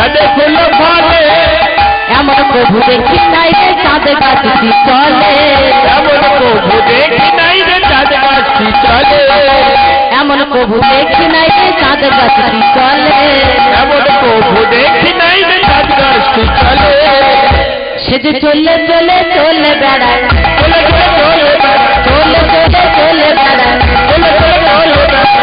চাঁদে ফুল ফলে এমন প্রভু দেখি নাই রে চাঁদ গাছটি চলে এমন প্রভু দেখি নাই রে চাঁদ গাছটি চলে এমন প্রভু দেখি নাই রে চাঁদ গাছটি চলে এমন প্রভু দেখি নাই রে চাঁদ গাছটি চলে সে যে চলে চলে চলে বেড়ায় চলে চলে চলে চলে চলে চলে বেড়ায় চলে চলে চলে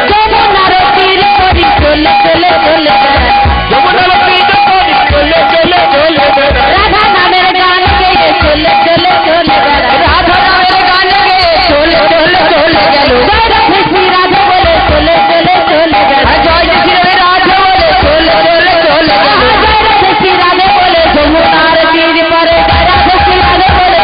যমুনার তীর করি চলে চলে চলে বেড়ায় যমুনার তীর করি চলে চলে চলে রাধা নামের গান গেয়ে চলে চলে চলে বেড়ায় রাধা নামের গান গেয়ে চলে চলে চলে গেল জয় রাধে শ্রী রাধে বলে চলে চলে চলে বেড়ায় জয় শ্রী রাধে বলে চলে চলে চলে গেল জয় রাধে শ্রী রাধে বলে যমুনার তীর পরে জয় রাধে শ্রী রাধে বলে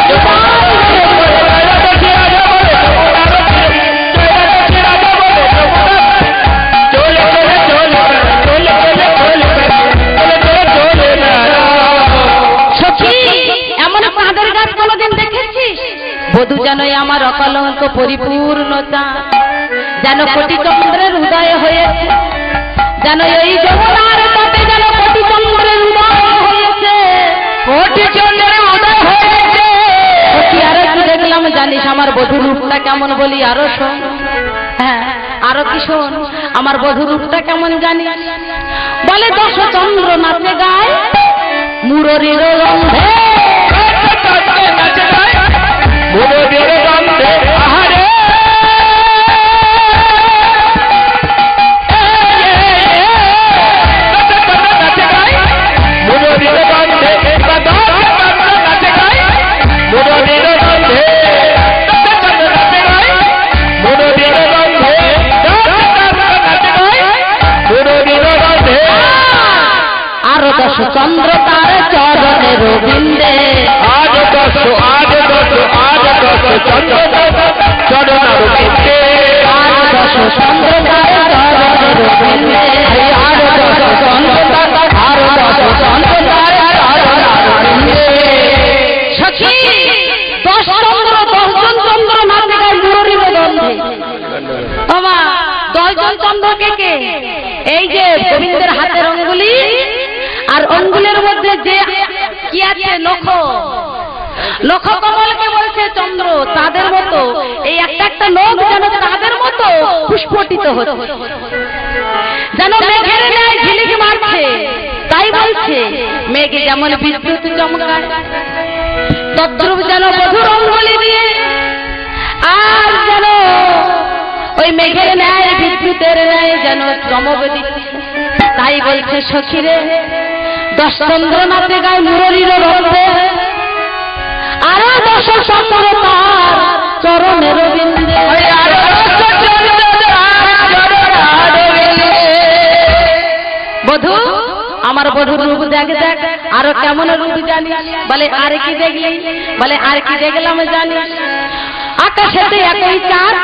বধু যেন আমার অকলঙ্ক পরিপূর্ণতা যেন কোটি চন্দ্রের উদয় হয়েছে যেন এই যমুনার তটে যেন কোটি চন্দ্রের উদয় হয়েছে কোটি চন্দ্রের উদয় হয়েছে কি আরো কি দেখলাম জানিস আমার বধূ রূপটা কেমন বলি আরো শোন হ্যাঁ আরো কি শোন আমার বধূ রূপটা কেমন জানিস বলে দশ চন্দ্র নাচে গায় মুররির রন্ধে মুররির গন্ধে আহারে মুররির গন্ধে নাচে গায় মুররির গন্ধে মুররির গন্ধে নাচে গায় মুররির গন্ধে আরো দশ চন্দ্র তার চরণের বিন্দে আজ দশ চন্দ্র চরণের বিন্দে আরো দশ চন্দ্র তার চরণের বিন্দে আরো দশ চন্দ্র আরো দশ চন্দ্র তার চরণের বিন্দে সখী 10 চন্দ্র 10 জন চন্দ্র নাচে গায় মুররির গন্ধে বাবা 10 জন চন্দ্র কে এই যে গোবিন্দের হাতের অঙ্গুলি আর অঙ্গুলের মধ্যে যে কি আছে নখ নখ কমলকে বলছে চন্দ্র তাদের মতো এই একটা একটা নখ যেন তাদের মতো পুষ্পটিত হচ্ছে যেন মেঘের ন্যায় ঝিলিকি মারছে তাই বলছে মেঘে যেমন বিদ্যুৎ চমকায় তদ্রূপ যেন বধুর অঙ্গুলি দিয়ে আর যেন ওই মেঘের ন্যায় বিদ্যুতের ন্যায় যেন চমক দিচ্ছে তাই বলছে সখীরে 10 চন্দ্র নাচে গায় মুররির রন্ধে আরো 10 চন্দ্র তার চরণের বিন্দে বধূ আমার বধূর রূপ দেখ দেখ আরো কেমন রূপ জানিস বলে আর কি দেখলি বলে আর কি দেখলাম জানিস আকাশেতে একই চাঁদ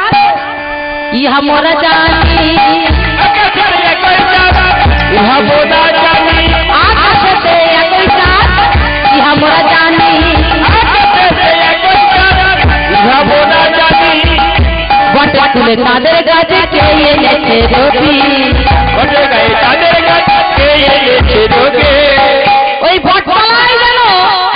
ইহা মোরা জানি আকাশেতে একই চাঁদ ইহা মোরা জানি আকাশেতে একই চাঁদ ইহা মোরা জানি আকাশেতে একই চাঁদ ইহা মোরা জানি বটে তুলে তাদের গাছে কে এনেছে রবি বটে গায়ে তাদের গাছে কে এনেছে রবি ওই বটতলায় যেন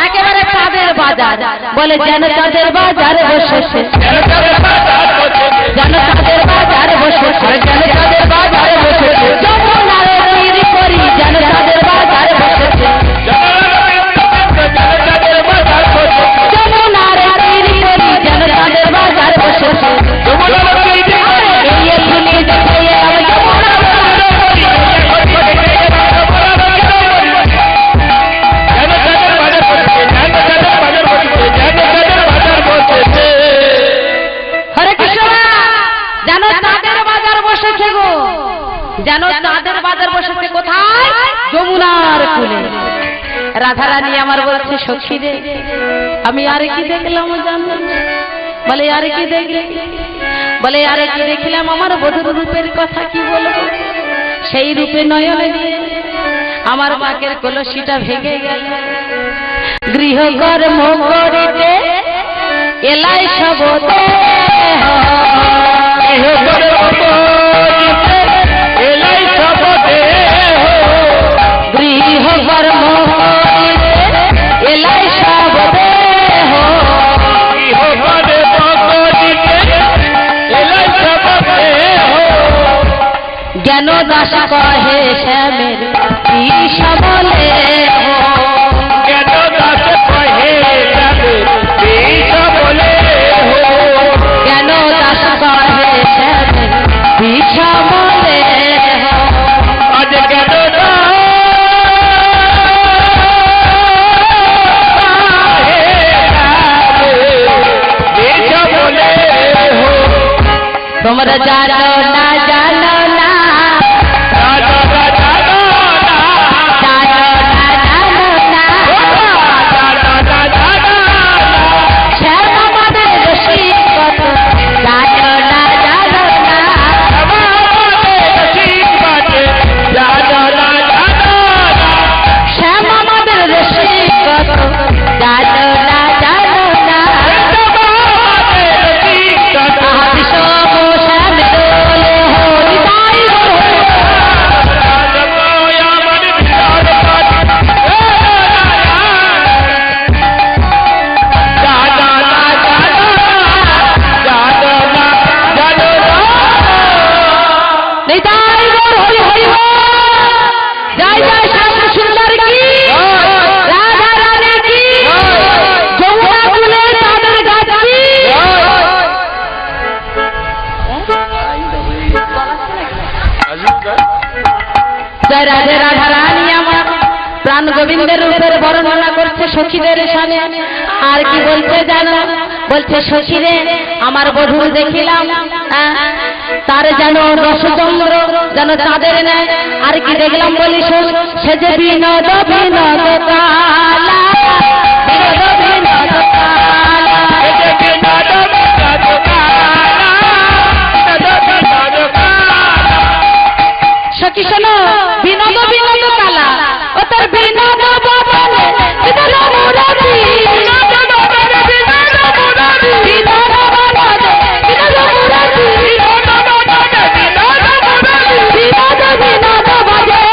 একেবারে তাদের বাজার বলে যেন তাদের বাজার বসেছে যেন তাদের বাজার বসেছে যেন তাদের বাজার বসেছে যেন তাদের বাজার বসেছে যমুনার তীর করি যেন তাদের বাজার বসেছে যমুনার তীর করি যেন তাদের বাজার বসেছে এই শুনে দেখে এলাম যমুনার হরে কৃষ্ণ যেন তাদের বাজার বসেছে গো যেন তাদের বাজার বসেছে কোথায় যমুনার কূলে রাধারানী আমার বলছে সখী রে আমি আর কি দেখলাম জানো বলে আর কি দেখলে বলে আর কি দেখলাম আমার বধূর রূপের কথা কি বলবো সেই রূপে নয়নে দিয়ে আমার বাকের কলসিটা ভেঙে গেল গৃহকর্ম করিতে এলাই সবতে গৃহ শ্যামের বিষমলে কেন দাস কহে যাবে বিষমলে কেন দাস কহে শ্যামের বিষমলে আজ কেন বিষমলে তোমরা জানো না জানো না জানো না জানো না জানো না জানো না জানো না জানো শ্যাম আমাদের রসিকত জানো না জানো না শ্যাম আমাদের রসিকত জানো না জানো না আহাদি সব শ্যামের দোলে হরি তাই নিতাই গৌর হরি হরি জয় জয় শ্যাম সুন্দর কি রাধা রানী কি যমুনা কুলে তাদের গাছ কি জয় রাধে রাধা রানী আমার প্রাণ গোবিন্দের রূপের বর্ণনা করছে সখীদের সামনে আর কি বলছে জানো বলছে সখীরে আমার বধূ দেখিলাম তার যেন রসচন্দ্র যেন তাদের নেয় আর কি দেখলাম বলি শোন সে যে বিনোদ বিনোদ কালা বিনোদ বিনোদ কালা সখী শোনো বিনোদ বিনোদ কালা ও তোর বিনোদ বদলে বিনোদ মুরারি বিনোদ বদলে বিনোদ মুরারি বিনোদ বদলে বিনোদ মুরারি বিনোদ বদলে বিনোদ মুরারি বিনোদ বিনোদ বাজে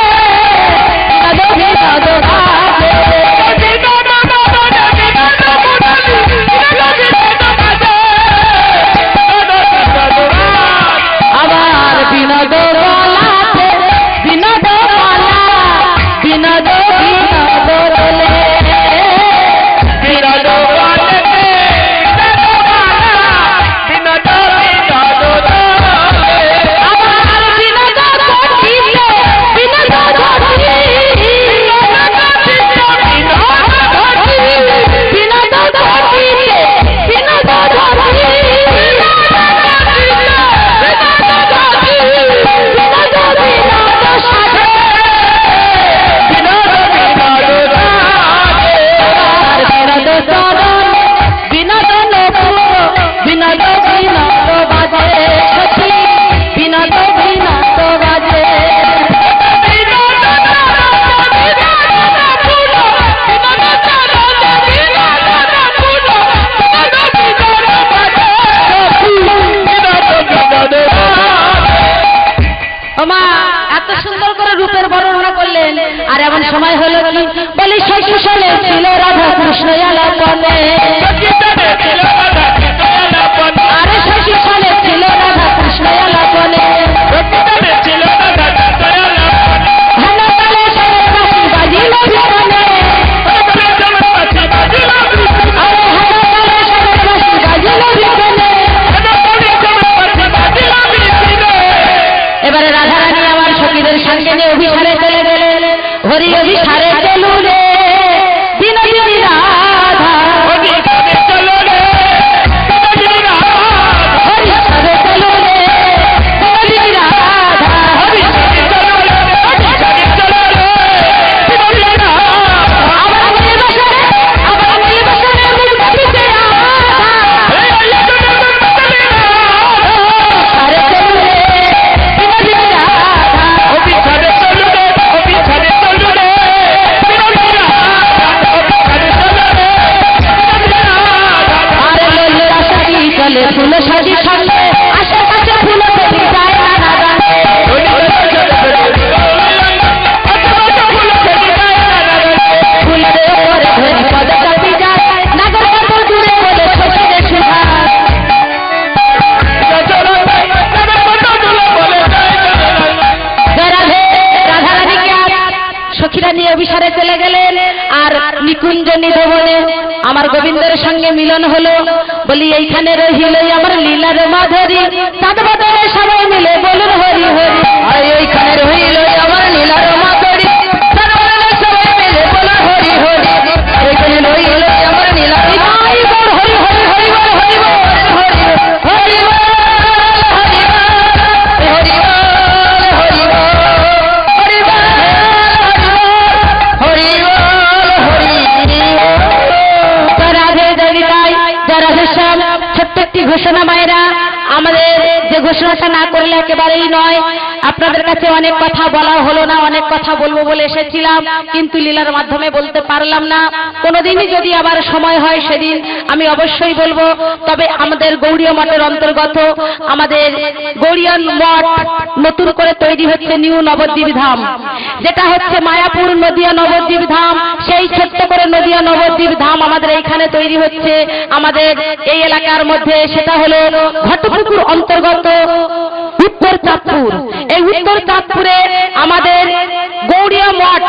বিনোদ বিনোদ বাজে বিনোদ বদলে বিনোদ মুরারি বিনোদ বিনোদ বাজে আবার বিনোদ বলাতে বিনোদ বলা বিনোদ বিনোদ দোলে আবার বিনোদ ঘটিতে বিনোদ ঘটি বিনোদ ঘটিতে বিনোদ ঘটিতে বিনোদ ঘটি বিনোদ বিনোদ বিনোদ বাজে সখী বিনোদ বিনোদ বাজে ওমা এত সুন্দর করে রূপের বর্ণনা করলেন আর এমন সময় হলো কি বলি শশী সালে ছিল রাধা কৃষ্ণ আলাপনে আরে শশী সালে ছিল রাধা কৃষ্ণ আলাপনে হেন কালে সালে বাঁশি বাজিল বিকানে আরে হেন কালে সালে বাঁশি বাজিল বিকানে এবারে রাধা রানী আমার সখীদের সঙ্গে নিয়ে অভিসারে চলে গেলেন হরি অভিসারে চলু রে বিনোদিনী রাধা অভিসারে চলু রে বিনোদিনী রাধা অভিসারে চলু রে বিনোদিনী রাধা অভিসারে চলু রে অভিসারে চলু রে বিনোদিনী রাধা আবার মিলে বসে মুখ দিতে রাধা অভিসারে চলু রে বিনোদিনী রাধা অভিসারে চলু রে অভিসারে চলু রে সখীরা নিয়ে অভিসারে চলে গেলেন। আর নিকুঞ্জ নিধবনে আমার গোবিন্দের সঙ্গে মিলন হলো। বলি এইখানে রহিল আমার লীলার মাধুরী, চাঁদ বাদলে সবাই মিলে বলুন হরি হরি। আর এইখানে রহিল আমার নীলার মাধুরী, চাঁদ বাদলে সবাই মিলে বলুন হরি হরি। এইখানে রহিল আমার নীলার হরি বল হরি হরি হরি বল হরি বল হরি বল হরি বল হরি বল হরি বল হরি বল হরি বল হরি বল। রাধে জয়িতাই জয় রাধেশ্যাম। ছোট্ট একটি ঘোষণা মায়েরা, আমাদের যে ঘোষণাটা না করলে একেবারেই নয়। আপনাদের কাছে অনেক কথা বলা হলো না, অনেক কথা বলবো বলে এসেছিলাম, কিন্তু লীলার মাধ্যমে বলতে পারলাম না। কোনোদিনই যদি আবার সময় হয় সেদিন আমি অবশ্যই বলবো। তবে আমাদের গৌড়ীয় মঠের অন্তর্গত আমাদের গৌড়িয়ান মঠ নতুন করে তৈরি হচ্ছে নিউ নবদ্বীপ ধাম, যেটা হচ্ছে মায়াপুর নদিয়া নবদ্বীপ ধাম। সেই ছোট্ট করে নদিয়া নবদ্বীপ ধাম আমাদের এইখানে তৈরি হচ্ছে আমাদের এই এলাকার মধ্যে। সেটা হলো ঘটপুকুর অন্তর্গত উত্তর চাঁদপুর। এই উত্তর চাঁদপুরে আমাদের গৌড়ীয় মঠ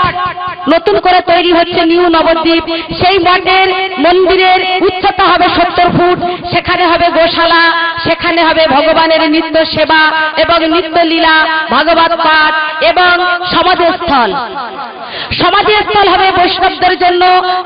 নতুন করে তৈরি হচ্ছে নিউ নবদ্বীপ। সেই মঠের মন্দিরের উচ্চতা হবে 70 ফুট। সেখানে হবে গোশালা, সেখানে হবে ভগবানের নিত্য সেবা এবং নিত্য লীলা, ভাগবত পাঠ এবং সমাধিস্থল। সমাধিস্থল হবে বৈষ্ণবদের জন্য,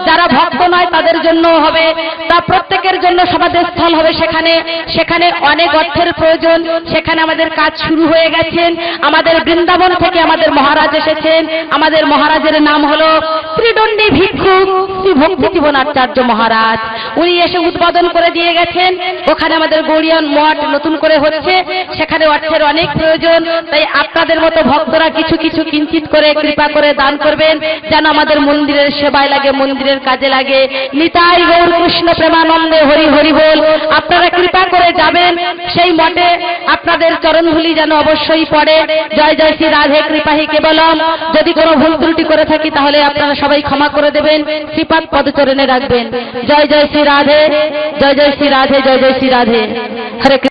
যারা ভক্ত নয় তাদের জন্য হবে। তা প্রত্যেকের জন্য সমাধিস্থল হবে সেখানে। সেখানে অনেক অর্থের প্রয়োজন। সেখানে আমাদের কাজ শুরু হয়ে গেছেন। আমাদের বৃন্দাবন থেকে আমাদের মহারাজ এসেছেন। আমাদের মহারাজের নাম হলো ত্রিদণ্ডী ভিক্ষুক শ্রী ভক্তি জীবনাচার্য মহারাজ। উনি এসে উদ্বোধন করে দিয়ে গেছেন। ওখানে আমাদের গৌড়িয়ান মঠ নতুন করে হচ্ছে, সেখানে অর্থের অনেক প্রয়োজন। তাই আপনাদের মতো ভক্তরা কিছু কিছু কিঞ্চিত করে কৃপা করে দান করবেন, যেন আমাদের মন্দিরের সেবায় লাগে, মন্দিরের কাজে লাগে। নিতাই গৌর কৃষ্ণ প্রেমানন্দে হরি হরি বল। আপনারা কৃপা করে যাবেন সেই মঠে, আপনাদের চরণধুলি যেন অবশ্যই পড়ে। জয় জয় শ্রী রাধে কৃপাহি কেবলম। যদি কোনো ভুল ত্রুটি করে থাকি তাহলে আপনারা সবাই ক্ষমা করে দেবেন, শ্রীপাদ পদচরণে রাখবেন। জয় জয় শ্রী রাধে, জয় জয় শ্রী রাধে, জয় জয় শ্রী রাধে। হরে কৃষ্ণ।